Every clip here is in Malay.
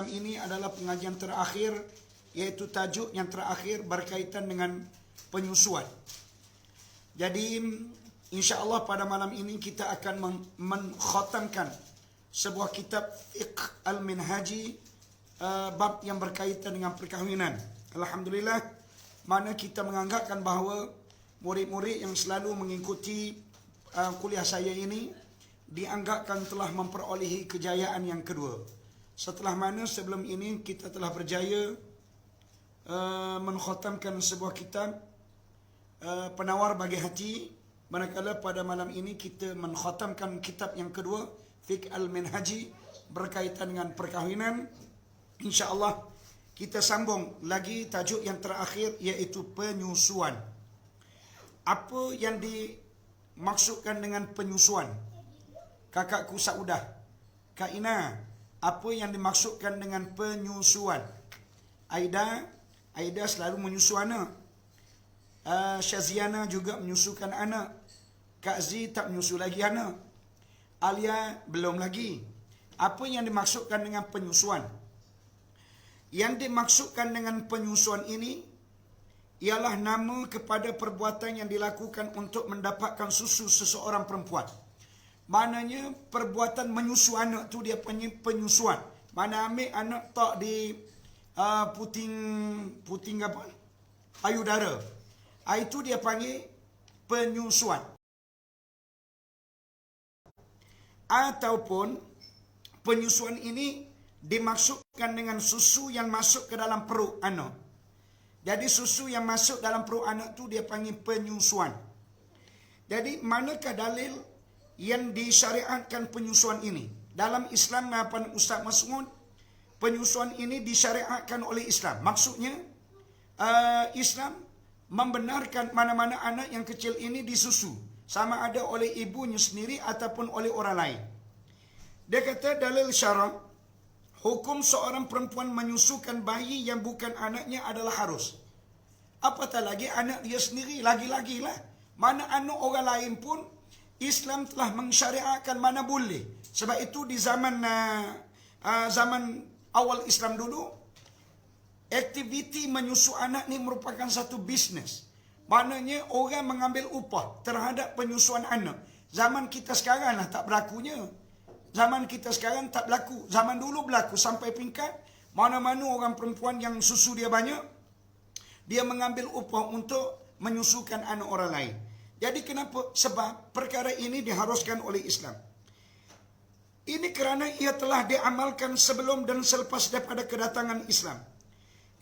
ini adalah pengajian terakhir, yaitu tajuk yang terakhir berkaitan dengan penyusuan. Jadi insya-Allah pada malam ini kita akan mengkhatamkan sebuah kitab Fiqh Al-Minhaji, bab yang berkaitan dengan perkahwinan. Alhamdulillah, mana kita menganggapkan bahawa murid-murid yang selalu mengikuti kuliah saya ini dianggapkan telah memperolehi kejayaan yang kedua. Setelah mana sebelum ini kita telah berjaya mengkhatamkan sebuah kitab Penawar Bagi Hati, manakala pada malam ini kita mengkhatamkan kitab yang kedua, Fiqh Al-Minhaji, berkaitan dengan perkahwinan. InsyaAllah kita sambung lagi tajuk yang terakhir, iaitu penyusuan. Apa yang dimaksudkan dengan penyusuan? Kakakku Saudah, Kak Ina, apa yang dimaksudkan dengan penyusuan? Aida selalu menyusu anak. Syaziana juga menyusukan anak. Kak Z tak menyusu lagi anak. Alia belum lagi. Apa yang dimaksudkan dengan penyusuan? Yang dimaksudkan dengan penyusuan ini ialah nama kepada perbuatan yang dilakukan untuk mendapatkan susu seseorang perempuan. Maknanya perbuatan menyusu anak tu dia panggil penyusuan. Mana ambil anak tak di puting apa? Payudara. Itu dia panggil penyusuan. Ataupun penyusuan ini dimaksudkan dengan susu yang masuk ke dalam perut anak. Jadi susu yang masuk dalam perut anak tu dia panggil penyusuan. Jadi manakah dalil yang disyariatkan penyusuan ini? Dalam Islam, apa Ustaz Mas'ud, penyusuan ini disyariatkan oleh Islam. Maksudnya Islam membenarkan mana-mana anak yang kecil ini disusu, sama ada oleh ibunya sendiri ataupun oleh orang lain. Dia kata dalil syara', hukum seorang perempuan menyusukan bayi yang bukan anaknya adalah harus. Apatah lagi anak dia sendiri, lagi-lagi lah. Mana anak orang lain pun Islam telah mensyariatkan mana boleh. Sebab itu di zaman awal Islam dulu, aktiviti menyusu anak ni merupakan satu bisnes. Maknanya orang mengambil upah terhadap penyusuan anak. Zaman kita sekarang lah tak berlakunya. Zaman kita sekarang tak berlaku. Zaman dulu berlaku sampai peringkat mana-mana orang perempuan yang susu dia banyak, dia mengambil upah untuk menyusukan anak orang lain. Jadi kenapa? Sebab perkara ini diharuskan oleh Islam. Ini kerana ia telah diamalkan sebelum dan selepas daripada kedatangan Islam.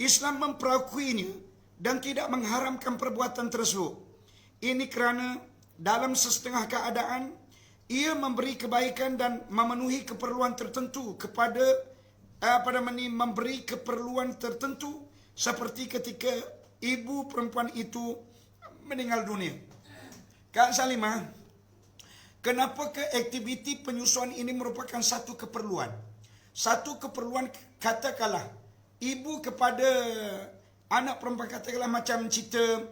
Islam memperakuinya dan tidak mengharamkan perbuatan tersebut. Ini kerana dalam sesetengah keadaan ia memberi kebaikan dan memenuhi keperluan tertentu kepada memberi keperluan tertentu, seperti ketika ibu perempuan itu meninggal dunia. Kak Salimah, kenapa ke aktiviti penyusuan ini merupakan satu keperluan? Satu keperluan, katakanlah ibu kepada anak perempuan, katakanlah macam cerita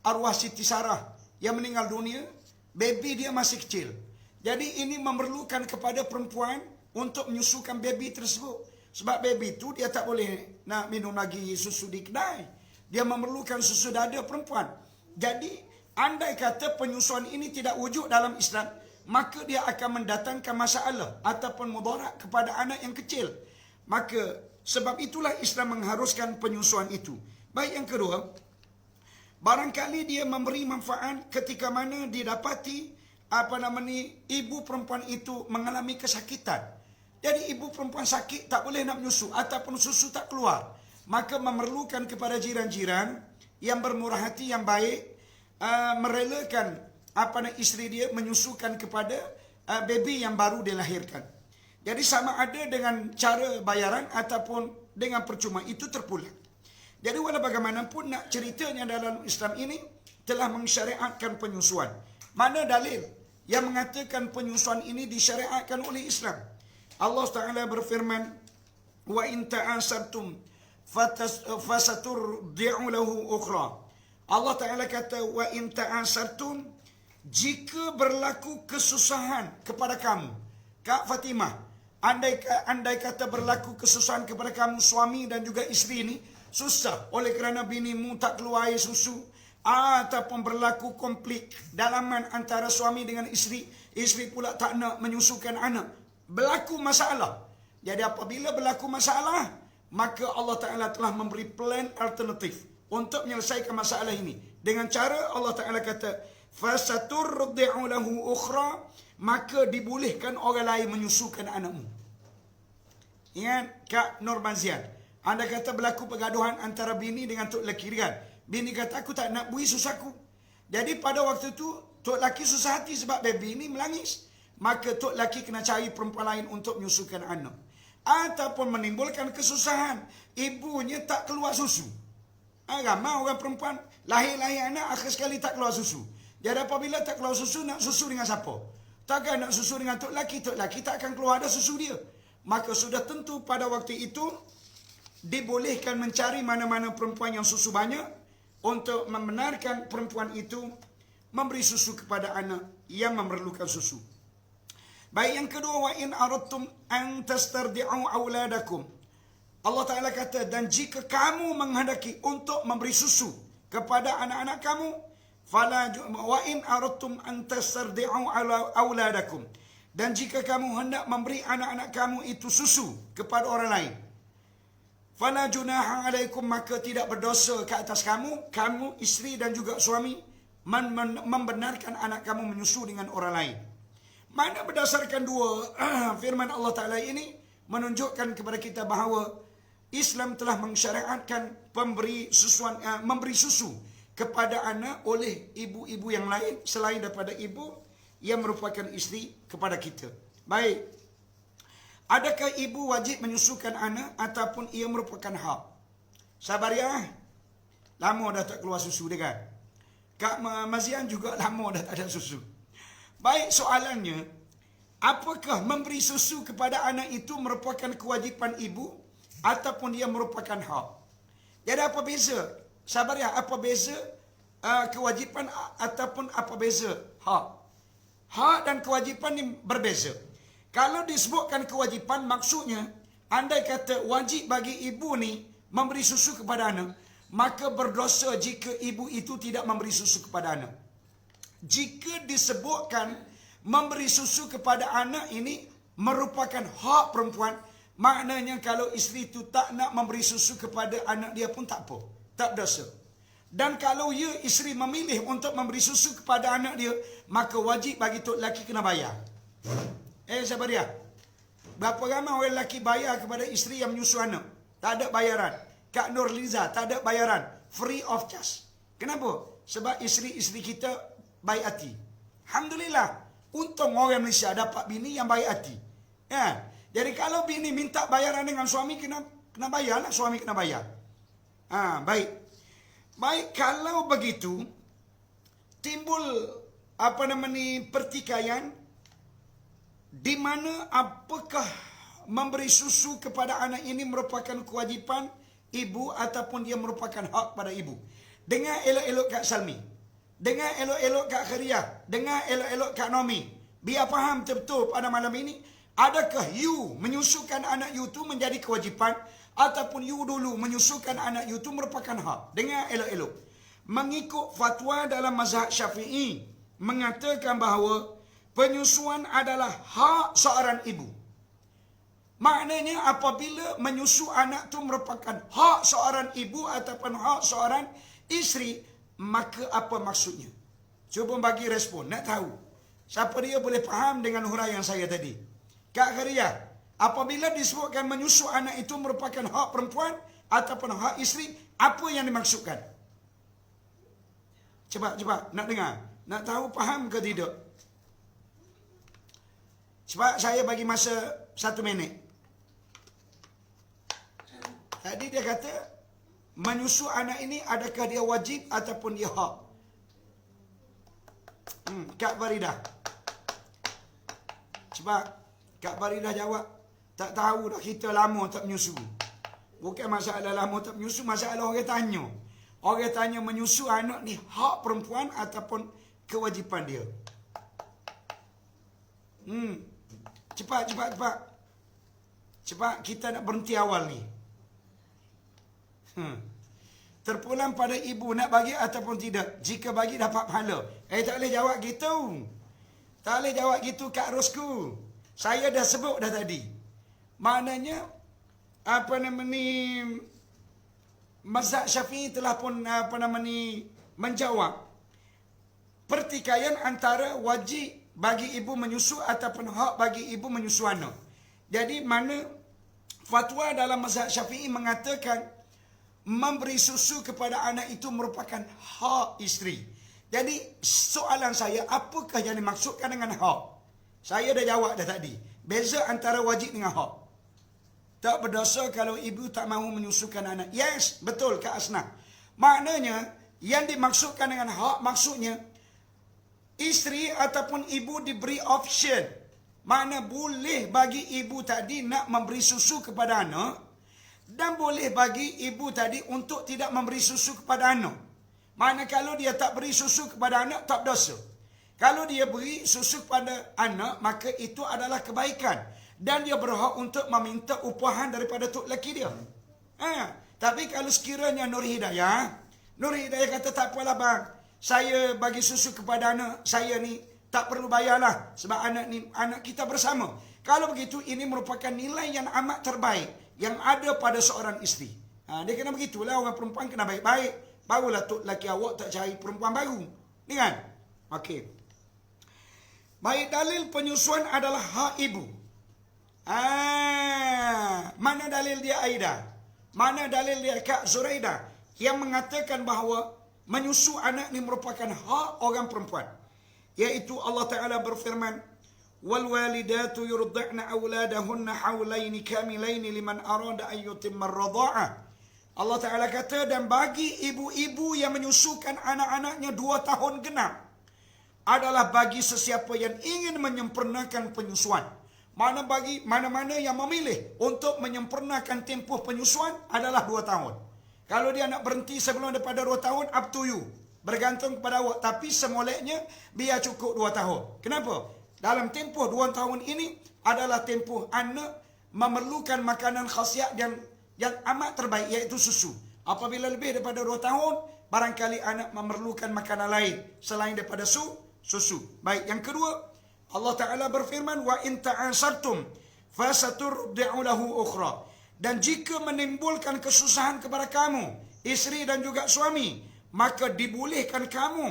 arwah Siti Sarah yang meninggal dunia, baby dia masih kecil. Jadi ini memerlukan kepada perempuan untuk menyusukan baby tersebut. Sebab baby itu dia tak boleh nak minum lagi susu di kedai. Dia memerlukan susu dada perempuan. Jadi andai kata penyusuan ini tidak wujud dalam Islam, maka dia akan mendatangkan masalah ataupun mudarat kepada anak yang kecil. Maka sebab itulah Islam mengharuskan penyusuan itu. Baik, yang kedua, barangkali dia memberi manfaat ketika mana didapati ibu perempuan itu mengalami kesakitan. Jadi ibu perempuan sakit tak boleh nak menyusu ataupun susu tak keluar, maka memerlukan kepada jiran-jiran yang bermurah hati, yang baik, merelakan isteri dia menyusukan kepada baby yang baru dilahirkan. Jadi sama ada dengan cara bayaran ataupun dengan percuma, itu terpulang. Jadi walau bagaimanapun nak ceritanya dalam Islam ini telah mensyariatkan penyusuan. Mana dalil yang mengatakan penyusuan ini disyariatkan oleh Islam? Allah Ta'ala berfirman, wa in ta'asartum fasaturdi'u lahu ukhra. Allah Ta'ala kata, wa in ta'asartum, jika berlaku kesusahan kepada kamu. Kak Fatimah, andai kata berlaku kesusahan kepada kamu suami dan juga isteri ini, susah oleh kerana binimu tak keluar air susu, ataupun berlaku konflik dalaman antara suami dengan isteri, isteri pula tak nak menyusukan anak, berlaku masalah. Jadi apabila berlaku masalah, maka Allah Ta'ala telah memberi plan alternatif untuk menyelesaikan masalah ini. Dengan cara Allah Ta'ala kata, fasaturdi'u lahu ukhra, maka dibolehkan orang lain menyusukan anakmu. Ingat Kak Normazian, anda kata berlaku pergaduhan antara bini dengan tok lelaki kan? Bini kata aku tak nak bui susaku. Jadi pada waktu tu tok lelaki susah hati sebab baby ni menangis. Maka tok lelaki kena cari perempuan lain untuk menyusukan anak. Ataupun menimbulkan kesusahan, ibunya tak keluar susu. Ramai orang perempuan lahir-lahir anak akhir sekali tak keluar susu. Jadi apabila tak keluar susu, nak susu dengan siapa? Takkan nak susu dengan tok lelaki tak akan keluar ada susu dia. Maka sudah tentu pada waktu itu dibolehkan mencari mana-mana perempuan yang susu banyak untuk membenarkan perempuan itu memberi susu kepada anak yang memerlukan susu. Baik, yang kedua, wa in aradtum an tastardi'u auladakum. Allah Ta'ala kata, dan jika kamu menghendaki untuk memberi susu kepada anak-anak kamu, fala wa in aradtum an tastardi'u auladakum. Dan jika kamu hendak memberi anak-anak kamu itu susu kepada orang lain, fala junaha alaikum, maka tidak berdosa ke atas kamu, isteri dan juga suami, membenarkan anak kamu menyusu dengan orang lain. Mana berdasarkan dua firman Allah Ta'ala ini menunjukkan kepada kita bahawa Islam telah mensyariatkan memberi susu kepada anak oleh ibu-ibu yang lain selain daripada ibu yang merupakan isteri kepada kita. Baik, adakah ibu wajib menyusukan anak ataupun ia merupakan hak? Sabariah, lama dah tak keluar susu dia kan? Kak Mazian juga lama dah tak ada susu. Baik, soalannya, apakah memberi susu kepada anak itu merupakan kewajipan ibu ataupun dia merupakan hak? Jadi apa beza? Sabar ya, apa beza kewajipan ataupun apa beza hak? Hak dan kewajipan ini berbeza. Kalau disebutkan kewajipan, maksudnya andai kata wajib bagi ibu ni memberi susu kepada anak, maka berdosa jika ibu itu tidak memberi susu kepada anak. Jika disebutkan memberi susu kepada anak ini merupakan hak perempuan, maknanya kalau isteri itu tak nak memberi susu kepada anak dia pun tak apa, tak dosa. Dan kalau isteri memilih untuk memberi susu kepada anak dia, maka wajib bagi tok lelaki kena bayar. Sabar ya. Berapa ramai orang lelaki bayar kepada isteri yang menyusu anak? Tak ada bayaran. Kak Nurliza, tak ada bayaran. Free of charge. Kenapa? Sebab isteri-isteri kita baik hati. Alhamdulillah. Untung orang Malaysia dapat bini yang baik hati. Ya. Jadi kalau bini minta bayaran dengan suami, kena bayarlah. Suami kena bayar. Baik. Baik, kalau begitu, timbul pertikaian di mana apakah memberi susu kepada anak ini merupakan kewajipan ibu ataupun dia merupakan hak pada ibu. Dengar elok-elok Kak Salmi, dengar elok-elok Kak Khariah, dengar elok-elok Kak Nomi. Biar faham betul-betul pada malam ini, adakah you menyusukan anak you itu menjadi kewajipan ataupun you dulu menyusukan anak you itu merupakan hak. Dengar elok-elok. Mengikut fatwa dalam mazhab Syafi'i mengatakan bahawa penyusuan adalah hak seorang ibu. Maknanya apabila menyusu anak itu merupakan hak seorang ibu ataupun hak seorang isteri, maka apa maksudnya? Cuba bagi respon, nak tahu. Siapa dia boleh faham dengan huraian saya tadi? Kak Khariah, apabila disebutkan menyusu anak itu merupakan hak perempuan ataupun hak isteri, apa yang dimaksudkan? Cepat, nak dengar. Nak tahu faham ke tidak? Cepat, saya bagi masa 1 minit. Tadi dia kata, menyusu anak ini adakah dia wajib ataupun dia hak? Kak Faridah. Cepat, Kak Faridah jawab. Tak tahu dah, kita lama tak menyusu. Bukan masalah lama tak menyusu, masalah orang tanya. Orang tanya menyusu anak ni hak perempuan ataupun kewajipan dia. Cepat. Cepat kita nak berhenti awal ni. Terpulang pada ibu nak bagi ataupun tidak. Jika bagi dapat pahala. Tak boleh jawab gitu. Tak boleh jawab gitu Kak Rosku. Saya dah sebut dah tadi. Maknanya mazhab Syafi'i telah pun menjawab pertikaian antara wajib bagi ibu menyusu ataupun hak bagi ibu menyusu anak. Jadi mana fatwa dalam mazhab Syafi'i mengatakan memberi susu kepada anak itu merupakan hak isteri. Jadi soalan saya, apakah yang dimaksudkan dengan hak? Saya dah jawab dah tadi. Beza antara wajib dengan hak. Tak berdosa kalau ibu tak mahu menyusukan anak. Yes, betul Kak Asnah. Maknanya yang dimaksudkan dengan hak maksudnya isteri ataupun ibu diberi option. Mana boleh bagi ibu tadi nak memberi susu kepada anak dan boleh bagi ibu tadi untuk tidak memberi susu kepada anak. Mana kalau dia tak beri susu kepada anak, tak dosa. Kalau dia beri susu kepada anak, maka itu adalah kebaikan. Dan dia berhak untuk meminta upahan daripada tok lelaki dia. Tapi kalau sekiranya Nur Hidayah kata tak apalah bang, saya bagi susu kepada anak saya ni tak perlu bayarlah sebab anak kita bersama. Kalau begitu ini merupakan nilai yang amat terbaik yang ada pada seorang isteri. Dia kena begitulah, orang perempuan kena baik-baik. Barulah tok lelaki awak tak cari perempuan baru. Ni kan? Okey. Baik, dalil penyusuan adalah hak ibu. Mana dalil dia Aida? Mana dalil dia Kak Zuraida yang mengatakan bahawa menyusu anak ni merupakan hak orang perempuan? Iaitu Allah Ta'ala berfirman, wal walidatu yurdi'na auladahunna haulaini kamilaini liman arada an yutimma ar-radha'ah. Allah Ta'ala kata, dan bagi ibu-ibu yang menyusukan anak-anaknya 2 tahun genap adalah bagi sesiapa yang ingin menyempurnakan penyusuan. Mana-mana yang memilih untuk menyempurnakan tempoh penyusuan adalah 2 tahun. Kalau dia nak berhenti sebelum daripada 2 tahun, up to you. Bergantung kepada awak. Tapi semoleknya, biar cukup 2 tahun. Kenapa? Dalam tempoh 2 tahun ini adalah tempoh anak memerlukan makanan khasiat yang amat terbaik, iaitu susu. Apabila lebih daripada 2 tahun, barangkali anak memerlukan makanan lain selain daripada susu. Baik, yang kedua, Allah Ta'ala berfirman, wa in ta'asartum fasaturdi'u lahu ukhra. Dan jika menimbulkan kesusahan kepada kamu, isteri dan juga suami, maka dibolehkan kamu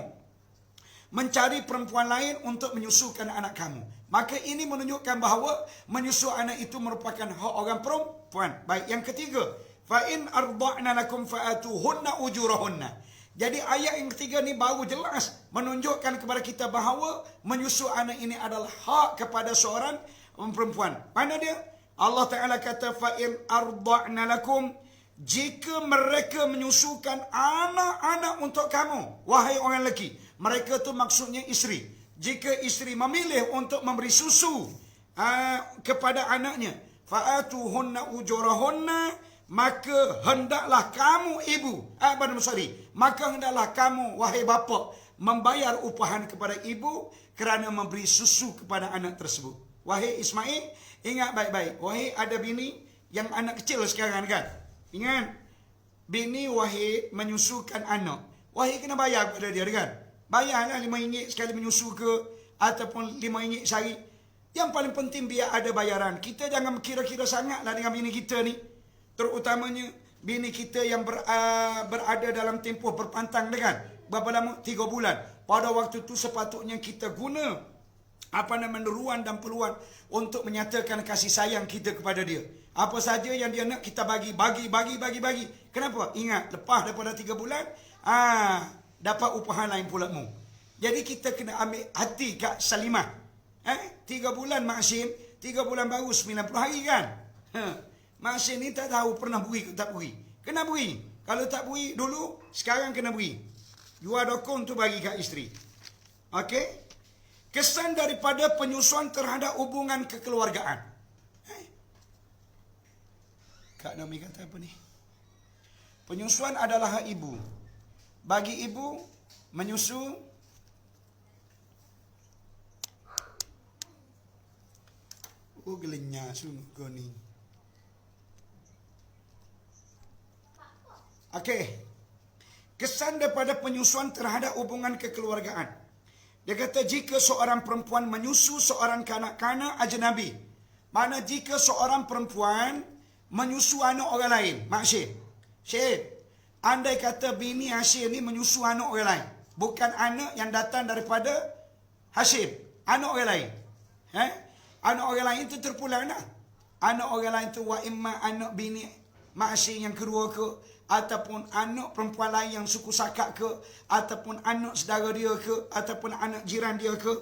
mencari perempuan lain untuk menyusukan anak kamu. Maka ini menunjukkan bahawa menyusu anak itu merupakan hak orang perempuan. Baik, yang ketiga, fa in arda'na lakum fa'atuhunna ujurahunna. Jadi ayat yang ketiga ni baru jelas menunjukkan kepada kita bahawa menyusu anak ini adalah hak kepada seorang perempuan. Mana dia? Allah Ta'ala kata, fa'in arda'na lakum, jika mereka menyusukan anak-anak untuk kamu, wahai orang lelaki. Mereka tu maksudnya isteri. Jika isteri memilih untuk memberi susu kepada anaknya, fa'atuhunna ujurahunna, maka hendaklah kamu maka hendaklah kamu wahai bapa membayar upahan kepada ibu kerana memberi susu kepada anak tersebut. Wahai Ismail, ingat baik-baik. Wahai ada bini yang anak kecil sekarang kan? Ingat, bini wahai menyusukan anak, wahai kena bayar kepada dia kan? Bayarlah RM5 sekali menyusu ke, ataupun RM5 sehari. Yang paling penting biar ada bayaran. Kita jangan kira-kira sangatlah dengan bini kita ni. Terutamanya bini kita yang berada dalam tempoh berpantang dengan berapa lama? 3 bulan. Pada waktu tu sepatutnya kita guna ruang dan peluang untuk menyatakan kasih sayang kita kepada dia. Apa saja yang dia nak kita bagi. Kenapa? Ingat, lepas daripada 3 bulan, dapat upahan lain pula mu. Jadi kita kena ambil hati Kak Salimah. 3 bulan Maksin, 3 bulan baru 90 hari kan? Maksin ni tak tahu pernah beri ke tak beri. Kena beri. Kalau tak beri dulu, sekarang kena beri. Jual dokong tu bagi kat isteri. Okey? Kesan daripada penyusuan terhadap hubungan kekeluargaan. Kak Naomi kata apa ni? Penyusuan adalah hak ibu. Bagi ibu, menyusu gelenyah sungguh ni. Okey. Kesan daripada penyusuan terhadap hubungan kekeluargaan. Dia kata jika seorang perempuan menyusu seorang kanak-kanak ajnabi. Mana jika seorang perempuan menyusu anak orang lain. Mak Syed, andai kata bini Hashim ni menyusu anak orang lain. Bukan anak yang datang daripada Hashim. Anak orang lain. Anak orang lain itu terpulang dah. Anak orang lain tu wa imma anak bini Mak Hashim yang kedua ke, ataupun anak perempuan lain yang suku sakak ke, ataupun anak saudara dia ke, ataupun anak jiran dia ke,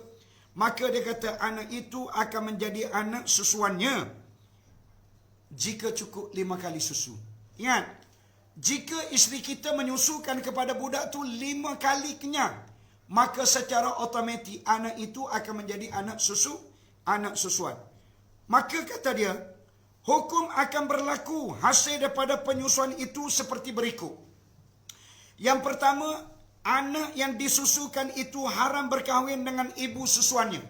maka dia kata anak itu akan menjadi anak susuannya jika cukup 5 kali susu. Ingat, jika isteri kita menyusukan kepada budak tu 5 kali kenyang, maka secara automatik anak itu akan menjadi anak susuan. Maka kata dia, hukum akan berlaku hasil daripada penyusuan itu seperti berikut. Yang pertama, anak yang disusukan itu haram berkahwin dengan ibu susuannya.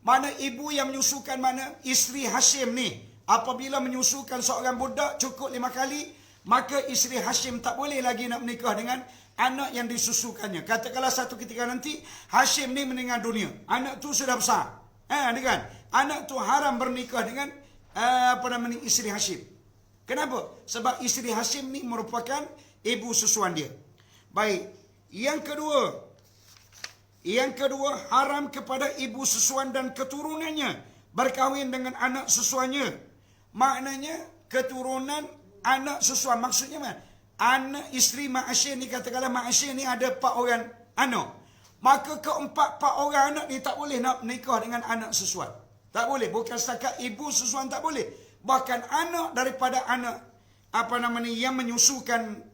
Mana ibu yang menyusukan, mana isteri Hashim ni, apabila menyusukan seorang budak cukup 5 kali, maka isteri Hashim tak boleh lagi nak menikah dengan anak yang disusukannya. Katakanlah satu ketika nanti Hashim ni meninggal dunia, anak tu sudah besar, kan? Anak tu haram bernikah dengan isteri Hashim. Kenapa? Sebab isteri Hashim ni merupakan ibu susuan dia. Baik. Yang kedua, haram kepada ibu susuan dan keturunannya berkahwin dengan anak susuannya. Maknanya keturunan anak susuan. Maksudnya mana? Anak isteri Mak Hashim ni, katakanlah Mak Hashim ni ada 4 orang anak. Maka keempat orang anak ni tak boleh nak menikah dengan anak susuan. Tak boleh. Bukan setakat ibu susuan tak boleh. Bahkan anak daripada anak yang menyusukan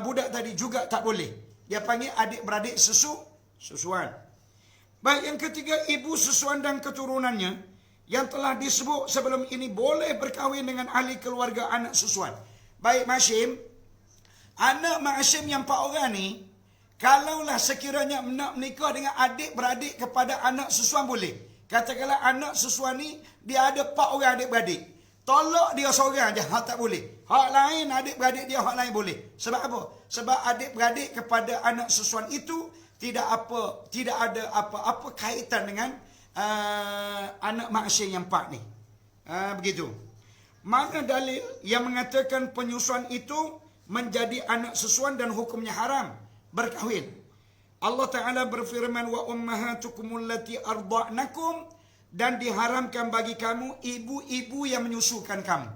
budak tadi juga tak boleh. Dia panggil adik-beradik susuan. Baik, yang ketiga, ibu susuan dan keturunannya yang telah disebut sebelum ini boleh berkahwin dengan ahli keluarga anak susuan. Baik, Hashim, anak Mak Hashim yang 4 orang ni, kalaulah sekiranya nak menikah dengan adik-beradik kepada anak susuan boleh. Katakanlah anak susuan ni dia ada 4 orang adik-beradik. Tolak dia seorang je, hak tak boleh. Hak lain adik-beradik dia, hak lain boleh. Sebab apa? Sebab adik-beradik kepada anak susuan itu tidak ada apa-apa kaitan dengan anak Mak Hashim yang 4 ni. Begitu. Mana dalil yang mengatakan penyusuan itu menjadi anak susuan dan hukumnya haram berkahwin? Allah Ta'ala berfirman, wa ummahatukum allati arda'nakum, dan diharamkan bagi kamu ibu-ibu yang menyusukan kamu.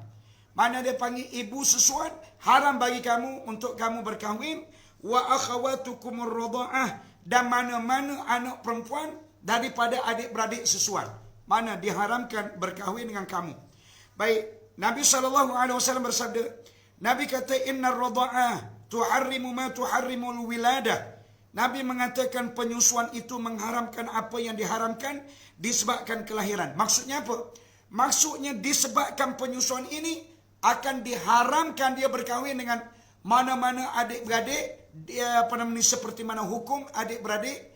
Mana dia panggil ibu susuan, haram bagi kamu untuk kamu berkahwin. Wa akhawatukumur radha'ah, dan mana-mana anak perempuan daripada adik-beradik susuan, mana diharamkan berkahwin dengan kamu. Baik, Nabi SAW bersabda, Nabi kata innar radha'ah tuharrimu ma tuharrimul wiladah. Nabi mengatakan penyusuan itu mengharamkan apa yang diharamkan disebabkan kelahiran. Maksudnya apa? Maksudnya disebabkan penyusuan ini akan diharamkan dia berkahwin dengan mana-mana adik-beradik, dia seperti mana hukum adik-beradik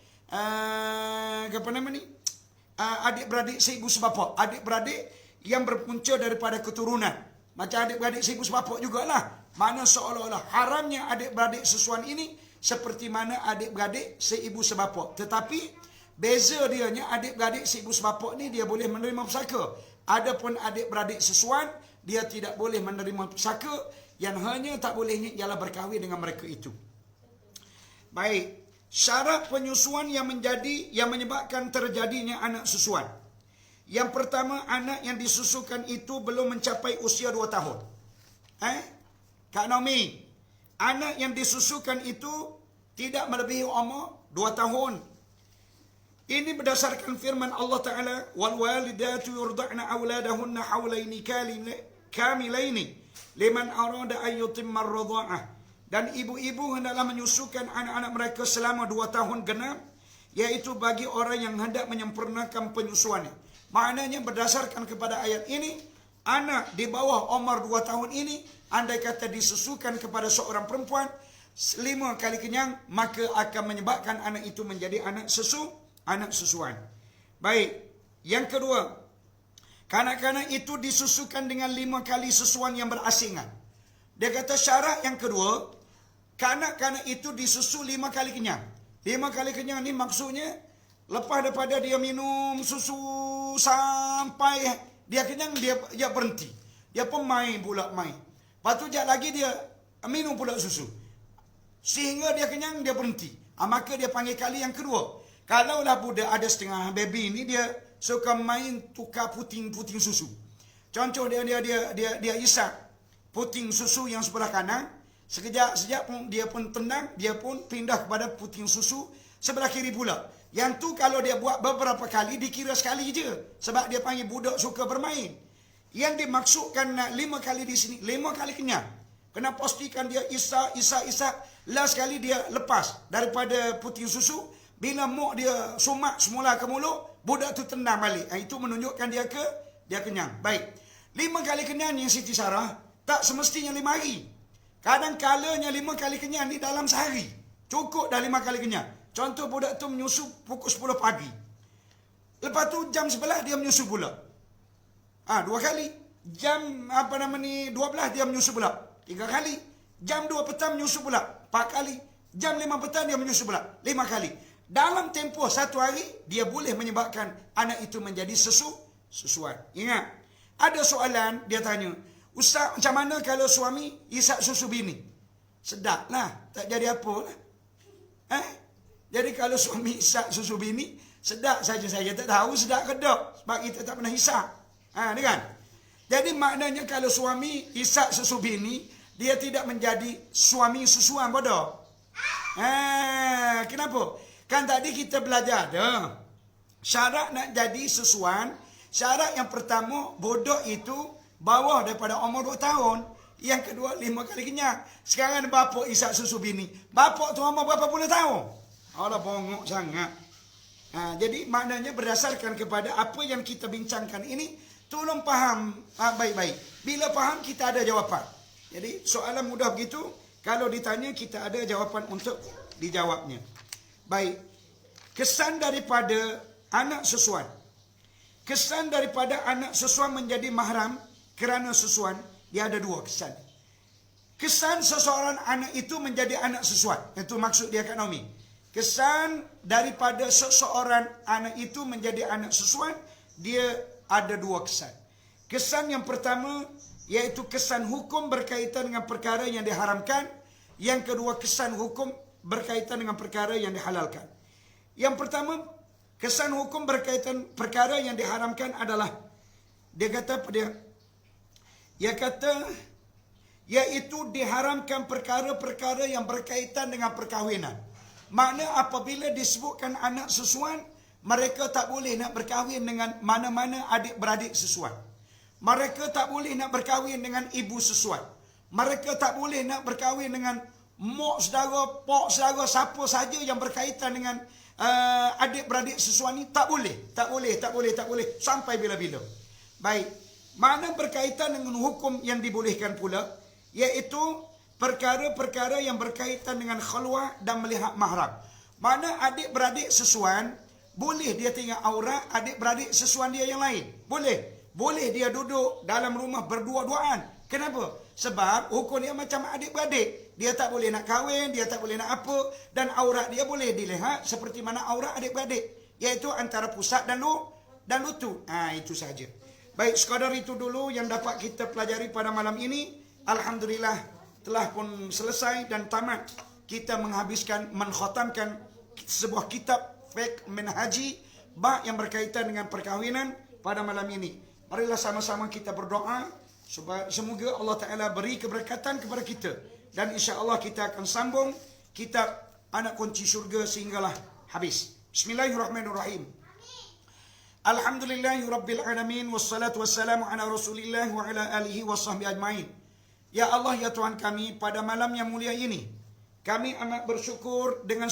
adik-beradik seibu sebapa, adik-beradik yang berpunca daripada keturunan. Macam adik-beradik seibu sebapa jugalah. Mana seolah-olah haramnya adik-beradik susuan ini seperti mana adik-beradik seibu sebapa. Tetapi beza dianya, adik-beradik seibu sebapa ni dia boleh menerima pusaka. Adapun adik-beradik susuan dia tidak boleh menerima pusaka. Yang hanya tak bolehnya ialah berkahwin dengan mereka itu. Baik, syarat penyusuan yang menyebabkan terjadinya anak susuan. Yang pertama, anak yang disusukan itu belum mencapai usia 2 tahun. Kak Naomi, anak yang disusukan itu tidak melebihi umur 2 tahun. Ini berdasarkan firman Allah Ta'ala, wal walidatu yurda'na auladahunna haulaini kamilaini liman arada an yutimma ar-radha'ah. Dan ibu-ibu hendaklah menyusukan anak-anak mereka selama 2 tahun genap, iaitu bagi orang yang hendak menyempurnakan penyusuannya. Maknanya berdasarkan kepada ayat ini, anak di bawah umur 2 tahun ini, andai kata disusukan kepada seorang perempuan 5 kali kenyang, maka akan menyebabkan anak itu menjadi anak susuan. Baik, yang kedua, kanak-kanak itu disusukan dengan 5 kali susuan yang berasingan. Dia kata syarat yang kedua, kanak-kanak itu disusu 5 kali kenyang. 5 kali kenyang ni maksudnya lepas daripada dia minum susu sampai dia kenyang, dia berhenti. Dia pun main pula main. Lepas tu sekejap lagi dia minum pula susu. Sehingga dia kenyang, dia berhenti. Maka dia panggil kali yang kedua. Kalaulah budak ada setengah baby ni, dia suka main tukar puting-puting susu. Contoh dia isap puting susu yang sebelah kanan. Sekejap pun dia pun tendang, dia pun pindah kepada puting susu sebelah kiri pula. Yang tu kalau dia buat beberapa kali, dikira sekali je. Sebab dia panggil budak suka bermain. Yang dimaksudkan 5 kali di sini, 5 kali kenyang. Kena pastikan dia isap. Last kali dia lepas daripada puting susu. Bila muk dia sumak semula ke mulut, budak tu tendang balik. Itu menunjukkan dia kenyang. Baik. 5 kali kenyang yang Siti Sarah, tak semestinya 5 hari. Kadang-kalanya 5 kali kenyang ni dalam sehari. Cukup dah 5 kali kenyang. Contoh budak tu menyusu pukul 10 pagi. Lepas tu jam 11 dia menyusu pula. 2 kali. Jam 12 dia menyusu pula. 3 kali. Jam 2 petang menyusu pula. 4 kali. Jam 5 petang dia menyusu pula. 5 kali. Dalam tempoh 1 hari, dia boleh menyebabkan anak itu menjadi susuan. Ingat. Ada soalan dia tanya, Ustaz, macam mana kalau suami isap susu bini? Sedap lah. Tak jadi apa lah. Jadi kalau suami isap susu bini, sedap saja saya. Tak tahu sedap ke tak. Sebab kita tak pernah isap. Kan? Jadi maknanya kalau suami isap susu bini, dia tidak menjadi suami susuan bodoh. Kenapa? Kan tadi kita belajar dah. Syarat nak jadi susuan, syarat yang pertama, bodoh itu bawah daripada umur 2 tahun. Yang kedua, 5 kali kenyang. Sekarang bapak isap susu bini. Bapak tu umur berapa puluh tahun? Allah bongok sangat. Jadi maknanya berdasarkan kepada apa yang kita bincangkan ini, tolong faham baik-baik. Bila faham, kita ada jawapan. Jadi soalan mudah begitu, kalau ditanya kita ada jawapan untuk dijawabnya. Baik. Kesan daripada anak susuan. Kesan daripada anak susuan menjadi mahram kerana susuan, dia ada 2 kesan. Kesan seseorang anak itu menjadi anak susuan. Itu maksud dia Kak Naomi. Kesan daripada seseorang anak itu menjadi anak susuan, dia ada 2 kesan. Kesan yang pertama, iaitu kesan hukum berkaitan dengan perkara yang diharamkan. Yang kedua, kesan hukum berkaitan dengan perkara yang dihalalkan. Yang pertama, kesan hukum berkaitan perkara yang diharamkan adalah, dia kata iaitu diharamkan perkara-perkara yang berkaitan dengan perkahwinan. Makna apabila disebutkan anak susuan, mereka tak boleh nak berkahwin dengan mana-mana adik-beradik susuan. Mereka tak boleh nak berkahwin dengan ibu susuan. Mereka tak boleh nak berkahwin dengan mak saudara, pak saudara, siapa saja yang berkaitan dengan adik-beradik susuan ni. Tak boleh. Sampai bila-bila. Baik. Mana berkaitan dengan hukum yang dibolehkan pula, iaitu perkara-perkara yang berkaitan dengan khalwah dan melihat mahram. Mana adik-beradik sesuan, boleh dia tengok aurat adik-beradik sesuan dia yang lain. Boleh dia duduk dalam rumah berdua-duaan. Kenapa? Sebab hukum dia macam adik-beradik. Dia tak boleh nak kahwin, dia tak boleh nak apa. Dan aurat dia boleh dilihat seperti mana aurat adik-beradik. Iaitu antara pusat dan lutut. Itu sahaja. Baik, sekadar itu dulu yang dapat kita pelajari pada malam ini. Alhamdulillah telah pun selesai dan tamat kita mengkhatamkan sebuah kitab fiqh manhaji bab yang berkaitan dengan perkahwinan pada malam ini. Marilah sama-sama kita berdoa supaya semoga Allah Ta'ala beri keberkatan kepada kita. Dan insya-Allah kita akan sambung kitab Anak Kunci Syurga sehinggalah habis. Bismillahirrahmanirrahim. Alhamdulillahi Rabbil Alamin. Wassalatu wassalamu ala Rasulillah wa ala alihi wa sahbihi ajma'in. Ya Allah, ya Tuhan kami, pada malam yang mulia ini, kami amat bersyukur dengan